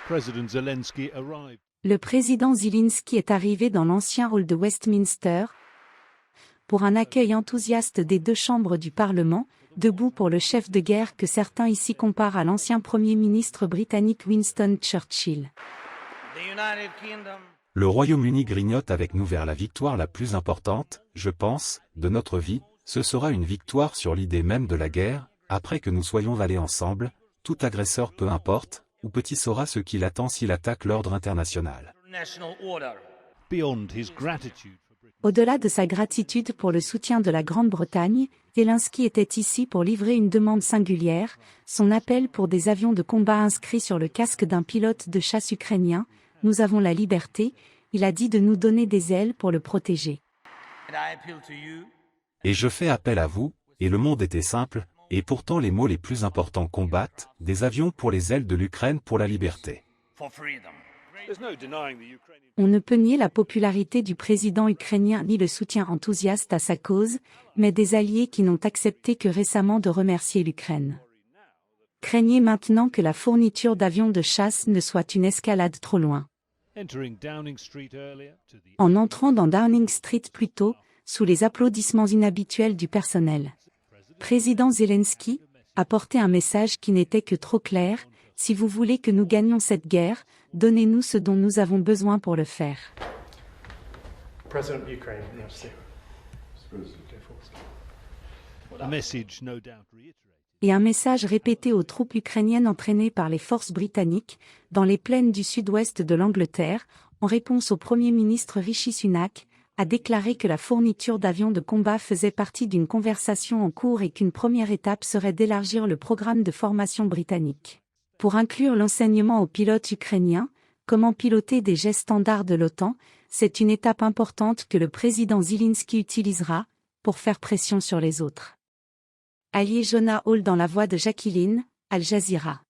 Le président Zelensky est arrivé dans l'ancien hall de Westminster pour un accueil enthousiaste des deux chambres du Parlement, debout pour le chef de guerre que certains ici comparent à l'ancien Premier ministre britannique Winston Churchill. Le Royaume-Uni grignote avec nous vers la victoire la plus importante, je pense, de notre vie. Ce sera une victoire sur l'idée même de la guerre, après que nous soyons allés ensemble, tout agresseur peu importe, ou petit saura ce qu'il attend s'il attaque l'ordre international. Au-delà de sa gratitude pour le soutien de la Grande-Bretagne, Zelensky était ici pour livrer une demande singulière, son appel pour des avions de combat inscrits sur le casque d'un pilote de chasse ukrainien. Nous avons la liberté, il a dit de nous donner des ailes pour le protéger. Et je fais appel à vous, et le monde était simple, et pourtant les mots les plus importants combattent, des avions pour les ailes de l'Ukraine pour la liberté. On ne peut nier la popularité du président ukrainien ni le soutien enthousiaste à sa cause, mais des alliés qui n'ont accepté que récemment de remercier l'Ukraine. Craignez maintenant que la fourniture d'avions de chasse ne soit une escalade trop loin. En entrant dans Downing Street plus tôt, sous les applaudissements inhabituels du personnel, président Zelensky a porté un message qui n'était que trop clair: si vous voulez que nous gagnions cette guerre, donnez-nous ce dont nous avons besoin pour le faire. Et un message répété aux troupes ukrainiennes entraînées par les forces britanniques, dans les plaines du sud-ouest de l'Angleterre, en réponse au Premier ministre Rishi Sunak, a déclaré que la fourniture d'avions de combat faisait partie d'une conversation en cours et qu'une première étape serait d'élargir le programme de formation britannique, pour inclure l'enseignement aux pilotes ukrainiens, comment piloter des jets standards de l'OTAN. C'est une étape importante que le président Zelensky utilisera pour faire pression sur les autres alliés. Jonah Hall dans la voix de Jacqueline, Al Jazeera.